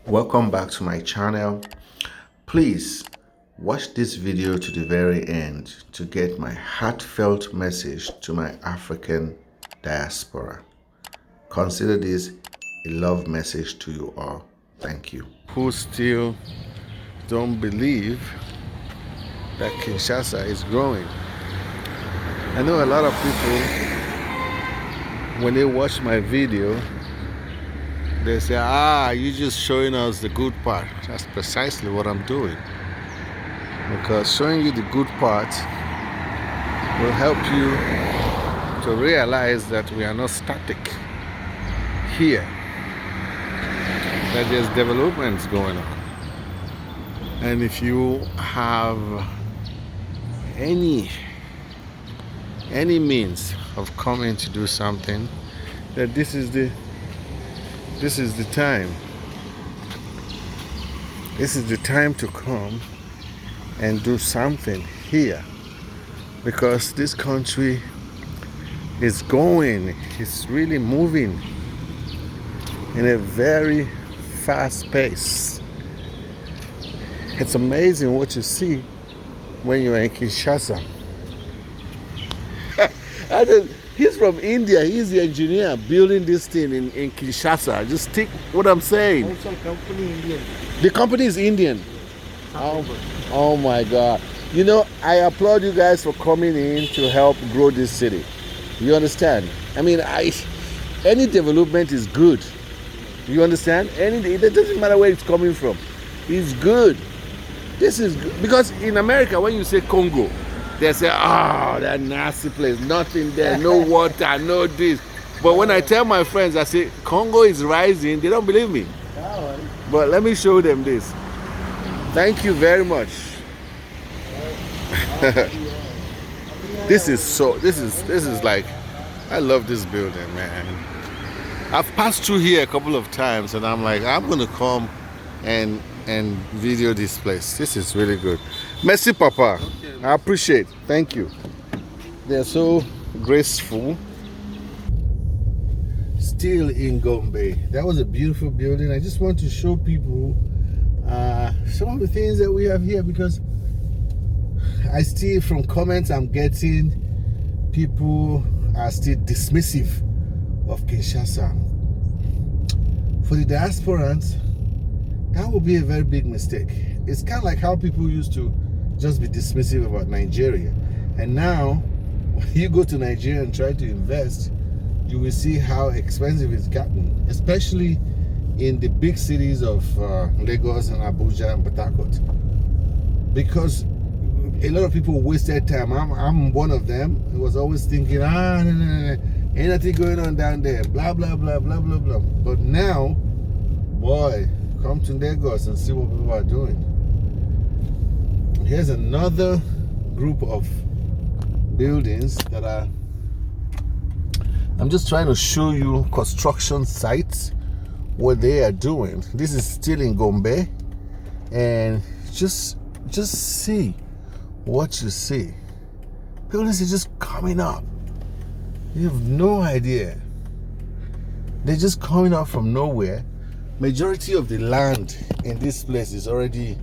Welcome back to my channel. Please watch this video to the very end to get my heartfelt message to my African diaspora. Consider this a love message to you all. Thank you. Who still don't believe that Kinshasa is growing? I know a lot of people, when they watch my video, they say, you're just showing us the good part. That's precisely what I'm doing. Because showing you the good part will help you to realize that we are not static here, that there's developments going on. And if you have any means of coming to do something, that this is the time. This is the time to come and do something here, because this country is going, it's really moving in a very fast pace. It's amazing what you see when you're in Kinshasa. He's from India. He's the engineer building this thing in Kinshasa. Just take what I'm saying. Also, company Indian. The company is Indian. Oh my God. You know, I applaud you guys for coming in to help grow this city. You understand? I mean, any development is good. You understand? It doesn't matter where it's coming from. It's good. This is good. Because in America, when you say Congo, they say, that nasty place, nothing there, no water, no this. But when I tell my friends, I say, Congo is rising, they don't believe me. But let me show them this. Thank you very much. This is like, I love this building, man. I've passed through here a couple of times and I'm like, I'm gonna come and video this place. This is really good. Merci, Papa. I appreciate. Thank you. They're so graceful. Still in Gombe. That was a beautiful building. I just want to show people some of the things that we have here, because I still, from comments I'm getting, people are still dismissive of Kinshasa. For the diasporans, that would be a very big mistake. It's kind of like how people used to just be dismissive about Nigeria. And now, when you go to Nigeria and try to invest, you will see how expensive it's gotten, especially in the big cities of Lagos and Abuja and Port Harcourt. Because a lot of people wasted time. I'm one of them who was always thinking, no, ain't nothing going on down there, blah, blah, blah, blah, blah, blah. But now, boy, come to Lagos and see what people are doing. Here's another group of buildings that are, I'm just trying to show you construction sites, what they are doing. This is still in Gombe, and just see what you see. Buildings are just coming up. You have no idea. They're just coming up from nowhere. Majority of the land in this place is already,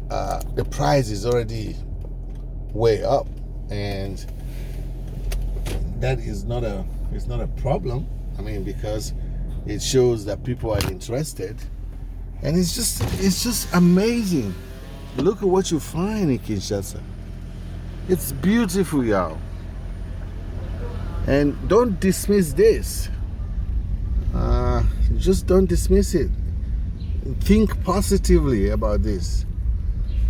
the price is already way up, and that is not a problem. I mean, because it shows that people are interested, and it's just amazing. Look at what you find in Kinshasa. It's beautiful, y'all. And don't dismiss this. Just don't dismiss it. Think positively about this,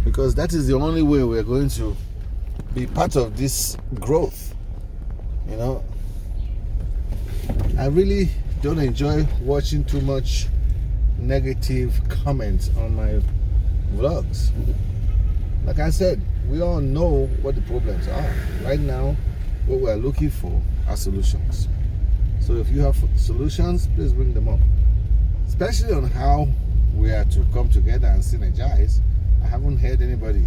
because that is the only way we're going to be part of this growth. You know, I really don't enjoy watching too much negative comments on my vlogs. Like I said, we all know what the problems are. Right now, what we're looking for are solutions. So if you have solutions, please bring them up. Especially on how we are to come together and synergize. I haven't heard anybody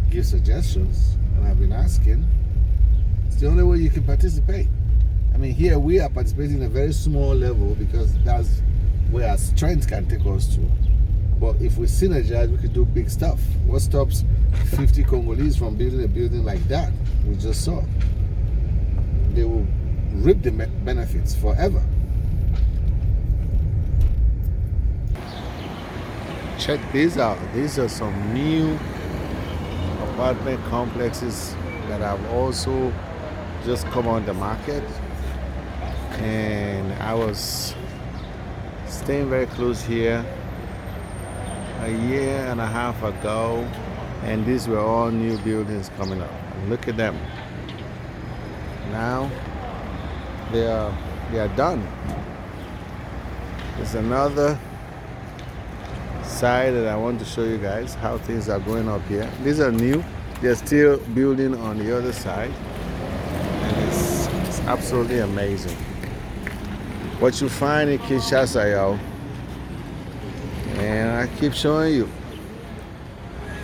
give suggestions, and I've been asking. It's the only way you can participate. I mean, here we are participating in a very small level, because that's where our strength can take us to. But if we synergize, we could do big stuff. What stops 50 Congolese from building a building like that we just saw? They will reap the benefits forever. Check these out. These are some new apartment complexes that have also just come on the market. And I was staying very close here a year and a half ago, and these were all new buildings coming up. And look at them. Now they are done. There's another side that I want to show you guys how things are going up here. These are new. They're still building on the other side, and it's absolutely amazing what you find in Kinshasa, y'all. And I keep showing you,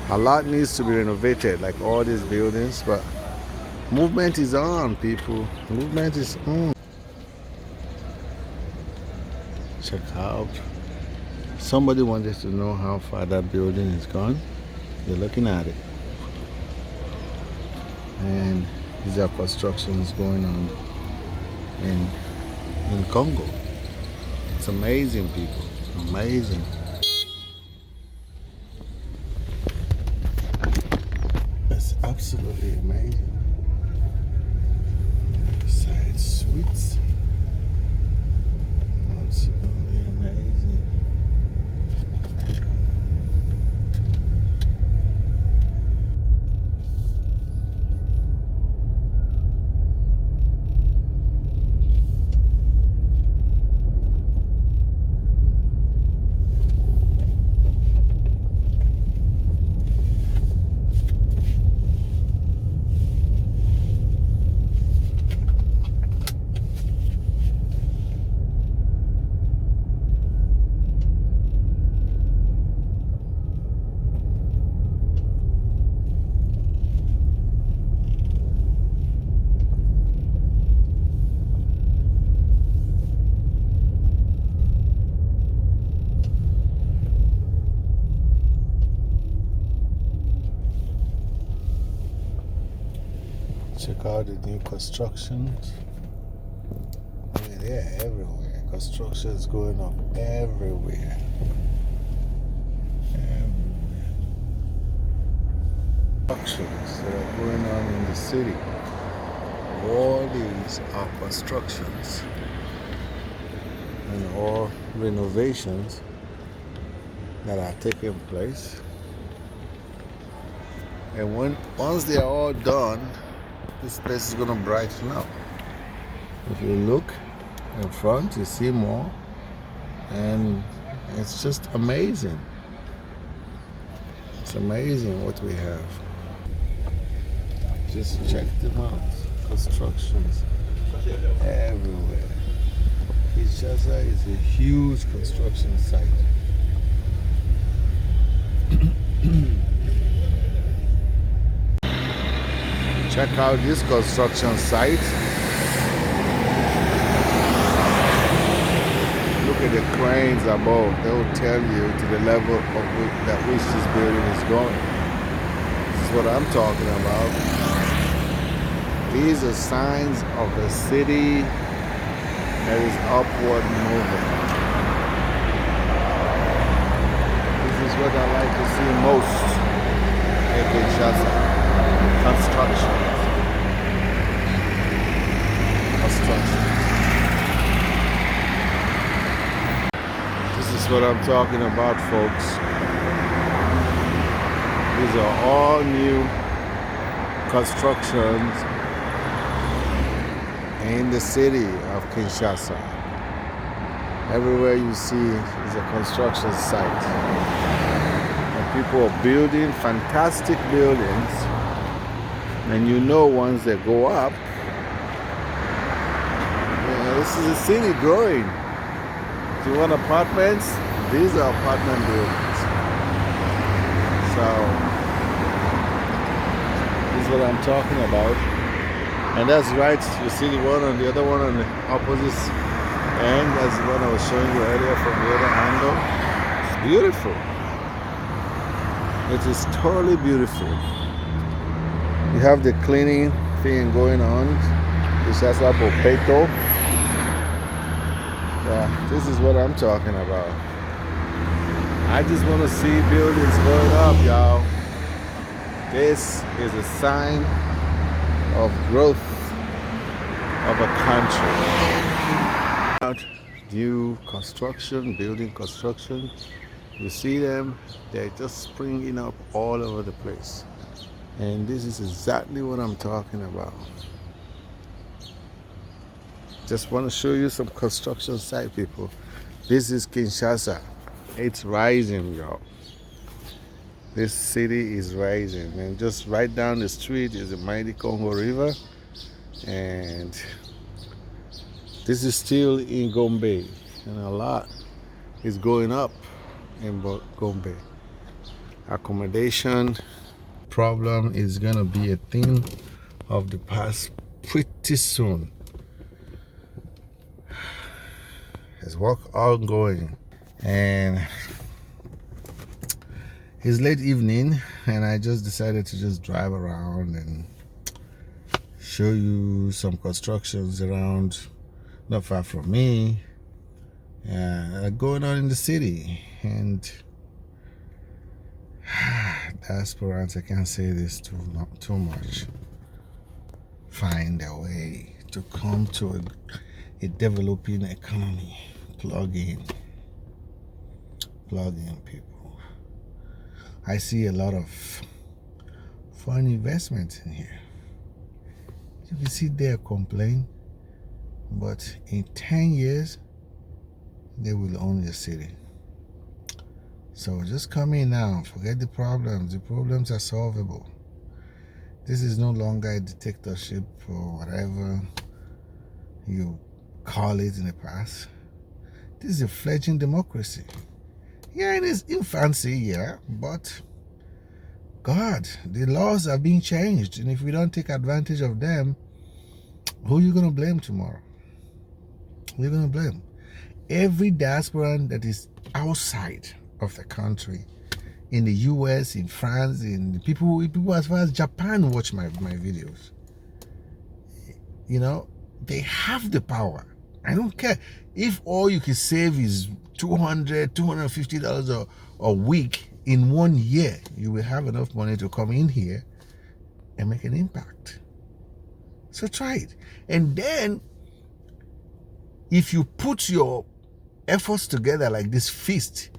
a lot needs to be renovated, like all these buildings, but movement is on, people. Movement is on. Check out. Somebody wanted to know how far that building is gone. You're looking at it. And these are constructions going on in Congo. It's amazing, people. Amazing. It's absolutely amazing. Side suites. Absolutely amazing. Check out the new constructions. I mean, they're everywhere. Construction is going up everywhere. Constructions that are going on in the city. All these are constructions and all renovations that are taking place. And once they are all done, this place is going to brighten up. If you look in front, you see more, and it's just amazing. It's amazing what we have. Just check them out. Constructions everywhere. Kinshasa is a huge construction site. Check out this construction site. Look at the cranes above. They will tell you to the level of which this building is going. This is what I'm talking about. These are signs of a city that is upward moving. This is what I like to see most in Kinshasa. Construction. This is what I'm talking about, folks. These are all new constructions in the city of Kinshasa. Everywhere you see is a construction site. And people are building fantastic buildings. And you know, once they go up, this is a city growing. If you want apartments, these are apartment buildings. So, this is what I'm talking about. And that's right, you see the one on the other one on the opposite And as what I was showing you earlier from the other angle, it's beautiful. It is totally beautiful. You have the cleaning thing going on. Kinshasa potato. Yeah, this is what I'm talking about. I just want to see buildings going up, y'all. This is a sign of growth of a country. New construction, building construction. You see them, they're just springing up all over the place. And this is exactly what I'm talking about. Just want to show you some construction site, people. This is Kinshasa. It's rising, y'all. This city is rising. And just right down the street is the mighty Congo River. And this is still in Gombe. And a lot is going up in Gombe. Accommodation problem is gonna be a thing of the past pretty soon. There's work ongoing, and it's late evening, and I just decided to just drive around and show you some constructions around not far from me, going on in the city. And diasporans, I can't say this too much, find a way to come to a developing economy. Plug in people. I see a lot of foreign investments in here. You can sit there complain, but in 10 years they will own the city. So just come in now, forget the problems. The problems are solvable. This is no longer a dictatorship or whatever you call it in the past. This is a fledgling democracy. Yeah, in its infancy, yeah, but God, the laws are being changed, and if we don't take advantage of them, who are you going to blame tomorrow? Who are you going to blame? Every diasporan that is outside of the country, in the US, in France, in people as far as Japan watch my videos. You know, they have the power. I don't care if all you can save is $200, $250 a week in 1 year. You will have enough money to come in here and make an impact. So try it. And then if you put your efforts together like this fist,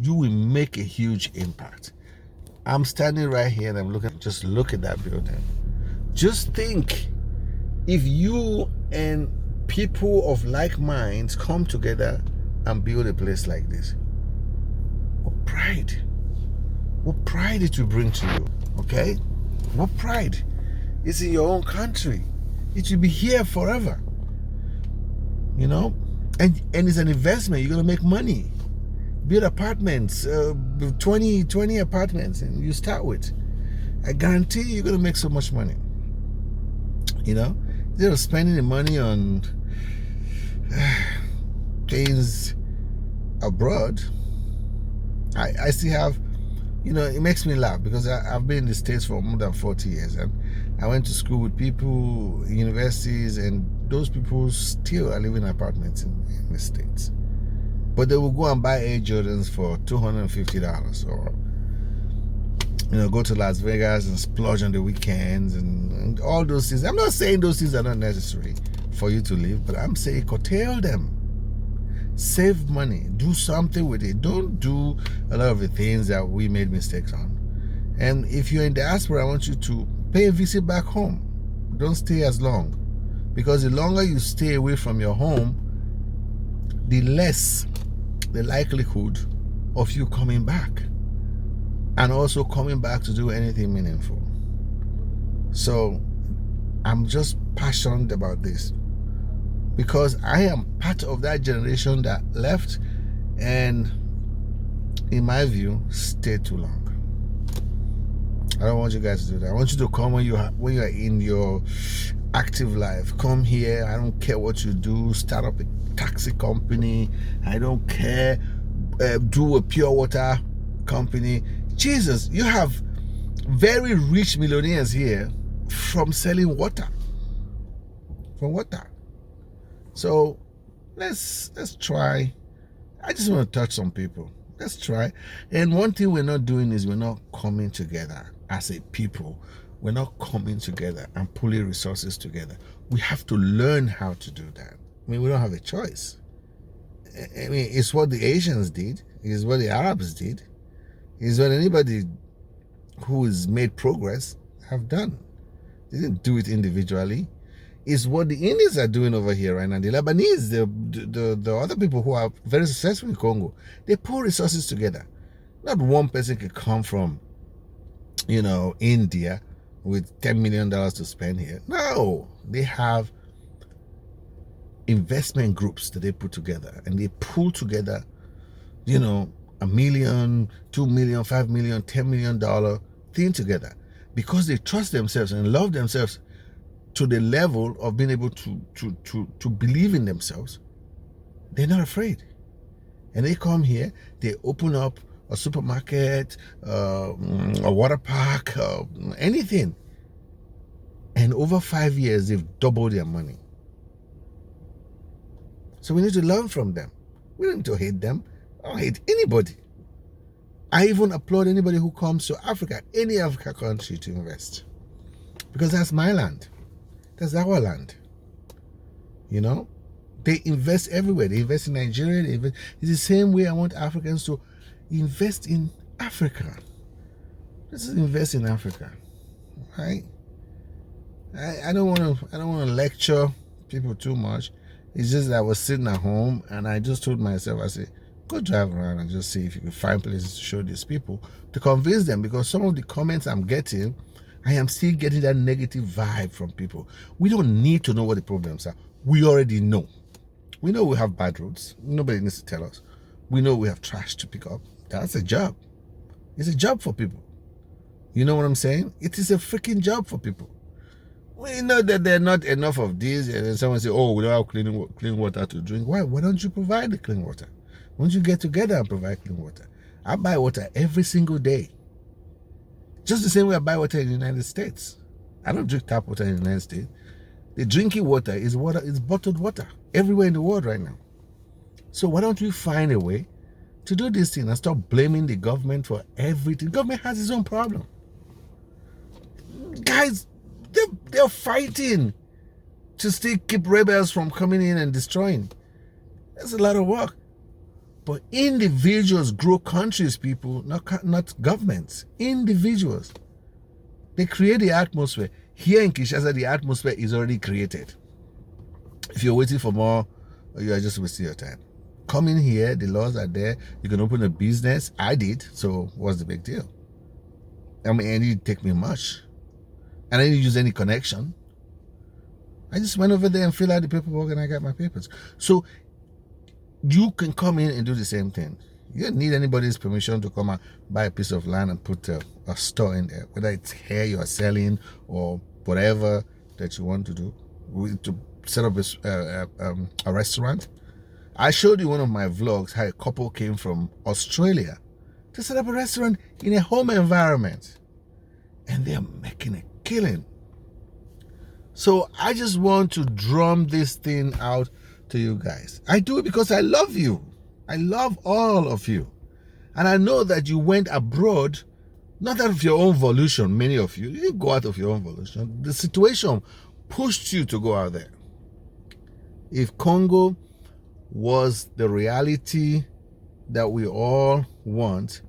you will make a huge impact. I'm standing right here and I'm looking, just look at that building. Just think, if you and people of like minds come together and build a place like this, what pride it will bring to you, okay? What pride? It's in your own country. It will be here forever, you know? And it's an investment. You're gonna make money. Build apartments, 20 apartments, and you start with. I guarantee you're gonna make so much money. You know, instead of spending the money on things abroad, I still have, you know, it makes me laugh because I've been in the States for more than 40 years, and I went to school with people, universities, and those people still are living in apartments in the States. But they will go and buy Air Jordans for $250, or, you know, go to Las Vegas and splurge on the weekends and all those things. I'm not saying those things are not necessary for you to live, but I'm saying curtail them. Save money. Do something with it. Don't do a lot of the things that we made mistakes on. And if you're in diaspora, I want you to pay a visit back home. Don't stay as long, because the longer you stay away from your home, the less the likelihood of you coming back, and also coming back to do anything meaningful. So I'm just passionate about this because I am part of that generation that left and, in my view, stayed too long. I don't want you guys to do that. I want you to come when you are in your active life. Come here. I don't care what you do. Start up a taxi company. I don't care. Do a pure water company. Jesus, you have very rich millionaires here from selling water. From water. So let's try. I just want to touch some people. Let's try. And one thing we're not doing is we're not coming together as a people. We're not coming together and pulling resources together. We have to learn how to do that. I mean, we don't have a choice. I mean, it's what the Asians did. It's what the Arabs did. It's what anybody who has made progress have done. They didn't do it individually. It's what the Indians are doing over here right now. The Lebanese, the other people who are very successful in Congo, they pull resources together. Not one person can come from, India with $10 million to spend here. No, they have investment groups that they put together, and they pull together, $1 million, $2 million, $5 million, $10 million thing together because they trust themselves and love themselves to the level of being able to believe in themselves. They're not afraid. And they come here, they open up a supermarket, a water park, anything. And over 5 years, they've doubled their money. So we need to learn from them. We don't need to hate them. I don't hate anybody. I even applaud anybody who comes to Africa, any African country, to invest. Because that's my land. That's our land. They invest everywhere. They invest in Nigeria. It's the same way I want Africans to invest in Africa. Let's invest in Africa, right? I don't want to lecture people too much. It's just that I was sitting at home and I just told myself, I said, go drive around and just see if you can find places to show these people, to convince them, because some of the comments I'm getting, I am still getting that negative vibe from people. We don't need to know what the problems are. We already know. We know we have bad roads. Nobody needs to tell us. We know we have trash to pick up. That's a job. It's a job for people. You know what I'm saying? It is a freaking job for people. We know that there are not enough of these, and then someone say, oh, we don't have clean water to drink. Why? Why don't you provide the clean water? Why don't you get together and provide clean water? I buy water every single day. Just the same way I buy water in the United States. I don't drink tap water in the United States. The drinking water is bottled water everywhere in the world right now. So why don't we find a way to do this thing and stop blaming the government for everything? The government has its own problem. Guys, they're fighting to still keep rebels from coming in and destroying. That's a lot of work. But individuals grow countries, people, not governments. Individuals. They create the atmosphere. Here in Kinshasa, the atmosphere is already created. If you're waiting for more, you are just wasting your time. Come in here, the laws are there. You can open a business. I did, so what's the big deal? I mean, it didn't take me much. And I didn't use any connection. I just went over there and filled out the paperwork and I got my papers. So you can come in and do the same thing. You don't need anybody's permission to come and buy a piece of land and put a store in there, whether it's hair you are selling or whatever that you want to do, to set up a restaurant. I showed you one of my vlogs how a couple came from Australia to set up a restaurant in a home environment, and they're making a killing. So I just want to drum this thing out to you guys. I do it because I love you. I love all of you. And I know that you went abroad, not out of your own volition, many of you. You didn't go out of your own volition. The situation pushed you to go out there. If Congo was the reality that we all want,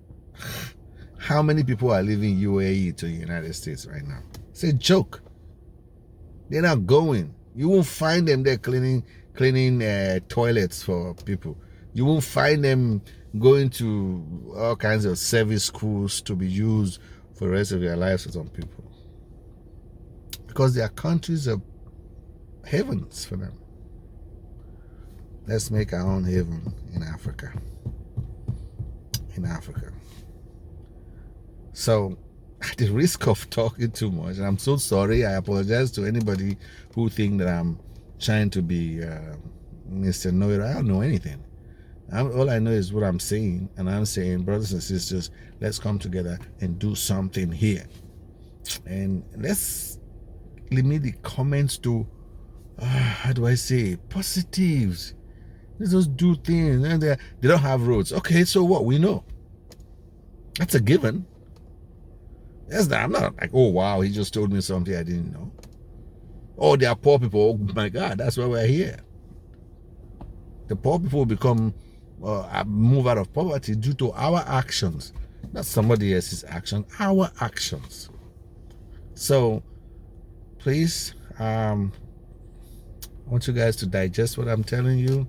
how many people are leaving UAE to the United States right now? It's a joke. They're not going. You won't find them there cleaning toilets for people. You won't find them going to all kinds of service schools to be used for the rest of their lives for some people. Because their countries are havens for them. Let's make our own haven in Africa. In Africa. So at the risk of talking too much, and I'm so sorry, I apologize to anybody who think that I'm trying to be Mr. Know-it-all. I don't know anything. All I know is what I'm saying, and I'm saying, brothers and sisters, let's come together and do something here. And let's limit the comments to, how do I say, positives. Let's just do things. And they don't have roads. Okay, so what? We know. That's a given. I'm not like, oh, wow, he just told me something I didn't know. Oh, they are poor people. Oh, my God, that's why we're here. The poor people become, move out of poverty due to our actions. Not somebody else's action, our actions. So, please, I want you guys to digest what I'm telling you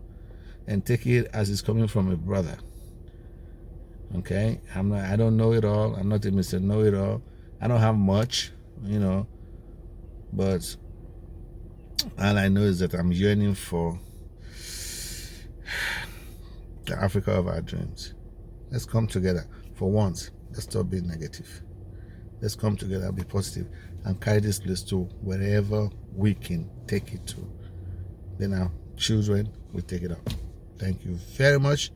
and take it as it's coming from a brother. Okay? I don't know it all. I'm not a Mr. Know-it-all. I don't have much, but all I know is that I'm yearning for the Africa of our dreams. Let's come together for once. Let's stop being negative. Let's come together and be positive and carry this place to wherever we can take it to. Then our children will take it up. Thank you very much.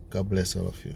God bless all of you.